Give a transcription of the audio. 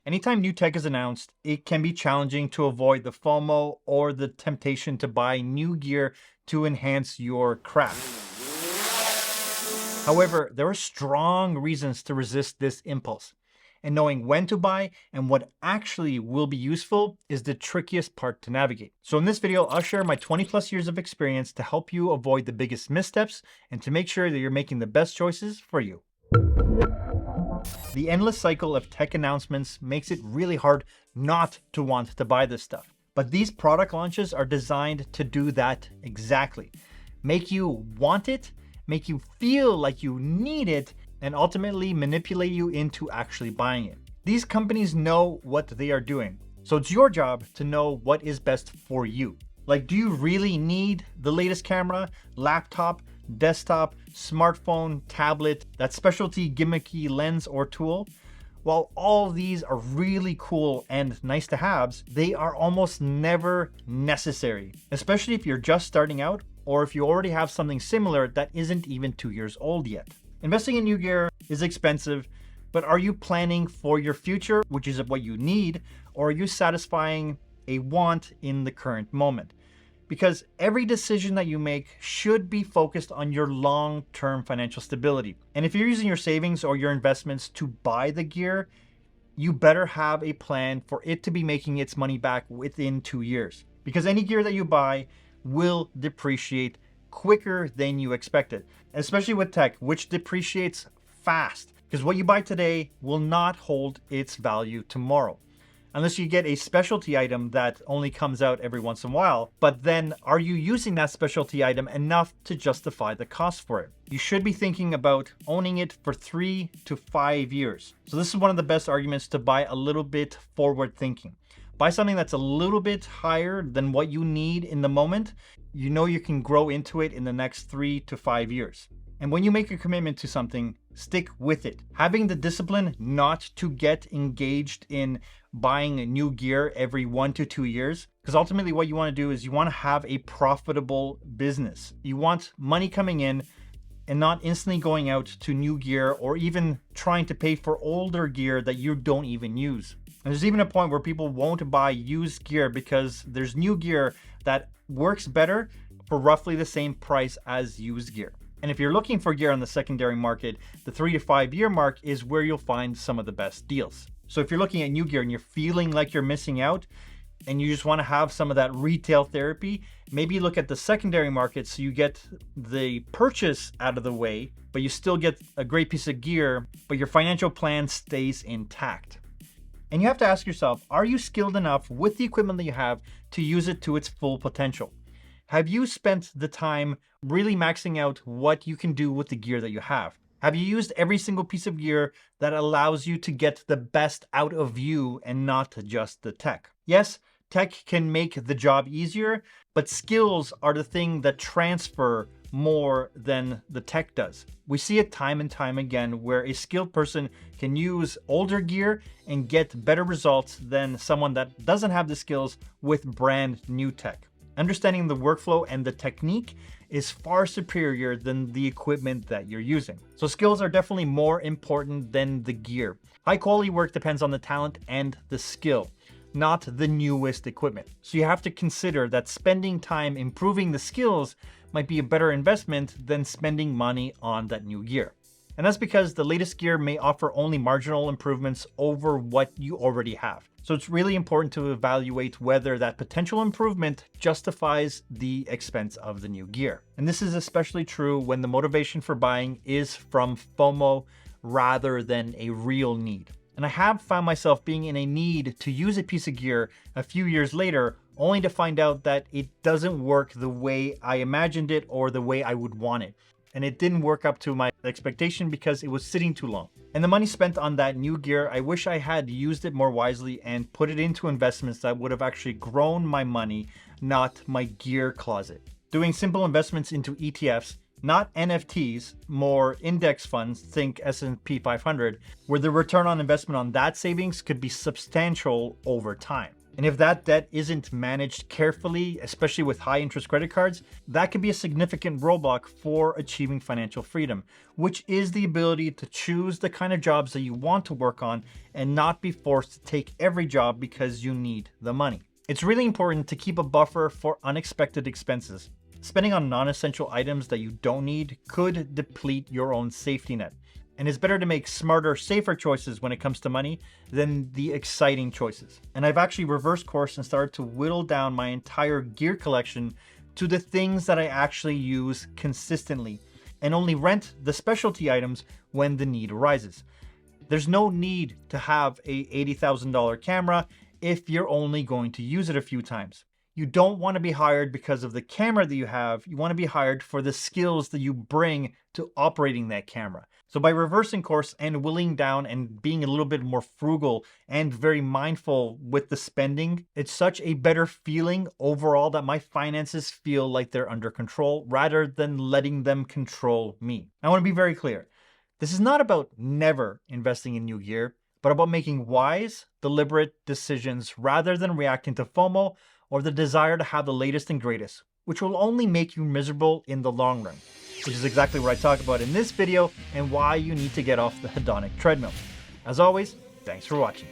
Anytime new tech is announced, it can be challenging to avoid the FOMO or the temptation to buy new gear to enhance your craft. However, there are strong reasons to resist this impulse. And knowing when to buy and what actually will be useful is the trickiest part to navigate. So in this video, I'll share my 20+ years of experience to help you avoid the biggest missteps and to make sure that you're making the best choices for you. The endless cycle of tech announcements makes it really hard not to want to buy this stuff. But these product launches are designed to do that exactly. Make you want it, make you feel like you need it, and ultimately manipulate you into actually buying it. These companies know what they are doing, so it's your job to know what is best for you. Like, do you really need the latest camera, laptop, desktop, smartphone, tablet, that specialty gimmicky lens or tool? While all these are really cool and nice to haves, they are almost never necessary, especially if you're just starting out or if you already have something similar that isn't even 2 years old yet. Investing in new gear is expensive, but are you planning for your future, which is what you need, or are you satisfying a want in the current moment? Because every decision that you make should be focused on your long-term financial stability. And if you're using your savings or your investments to buy the gear, you better have a plan for it to be making its money back within 2 years. Because any gear that you buy will depreciate quicker than you expected, especially with tech, which depreciates fast. Because what you buy today will not hold its value tomorrow. Unless you get a specialty item that only comes out every once in a while. But then are you using that specialty item enough to justify the cost for it? You should be thinking about owning it for 3 to 5 years. So this is one of the best arguments to buy a little bit forward thinking. Buy something that's a little bit higher than what you need in the moment. You know you can grow into it in the next 3 to 5 years. And when you make a commitment to something, stick with it. Having the discipline not to get engaged in buying new gear every 1 to 2 years, because ultimately what you want to do is you want to have a profitable business. You want money coming in and not instantly going out to new gear or even trying to pay for older gear that you don't even use. And there's even a point where people won't buy used gear because there's new gear that works better for roughly the same price as used gear. And if you're looking for gear on the secondary market, the 3 to 5 year mark is where you'll find some of the best deals. So if you're looking at new gear and you're feeling like you're missing out and you just want to have some of that retail therapy, maybe look at the secondary market so you get the purchase out of the way, but you still get a great piece of gear, but your financial plan stays intact. And you have to ask yourself, are you skilled enough with the equipment that you have to use it to its full potential? Have you spent the time really maxing out what you can do with the gear that you have? Have you used every single piece of gear that allows you to get the best out of you and not just the tech? Yes, tech can make the job easier, but skills are the thing that transfer more than the tech does. We see it time and time again where a skilled person can use older gear and get better results than someone that doesn't have the skills with brand new tech. Understanding the workflow and the technique is far superior than the equipment that you're using. So skills are definitely more important than the gear. High quality work depends on the talent and the skill, not the newest equipment. So you have to consider that spending time improving the skills might be a better investment than spending money on that new gear. And that's because the latest gear may offer only marginal improvements over what you already have. So it's really important to evaluate whether that potential improvement justifies the expense of the new gear. And this is especially true when the motivation for buying is from FOMO rather than a real need. And I have found myself being in a need to use a piece of gear a few years later, only to find out that it doesn't work the way I imagined it or the way I would want it. And it didn't work up to my expectation because it was sitting too long. And the money spent on that new gear, I wish I had used it more wisely and put it into investments that would have actually grown my money, not my gear closet. Doing simple investments into ETFs, not NFTs, more index funds, think S&P 500, where the return on investment on that savings could be substantial over time. And if that debt isn't managed carefully, especially with high interest credit cards, that could be a significant roadblock for achieving financial freedom, which is the ability to choose the kind of jobs that you want to work on and not be forced to take every job because you need the money. It's really important to keep a buffer for unexpected expenses. Spending on non-essential items that you don't need could deplete your own safety net. And it's better to make smarter, safer choices when it comes to money than the exciting choices. And I've actually reversed course and started to whittle down my entire gear collection to the things that I actually use consistently and only rent the specialty items when the need arises. There's no need to have a $80,000 camera if you're only going to use it a few times. You don't want to be hired because of the camera that you have. You want to be hired for the skills that you bring to operating that camera. So by reversing course and whittling down and being a little bit more frugal and very mindful with the spending, it's such a better feeling overall that my finances feel like they're under control rather than letting them control me. I want to be very clear. This is not about never investing in new gear, but about making wise, deliberate decisions rather than reacting to FOMO or the desire to have the latest and greatest, which will only make you miserable in the long run, which is exactly what I talk about in this video and why you need to get off the hedonic treadmill. As always, thanks for watching.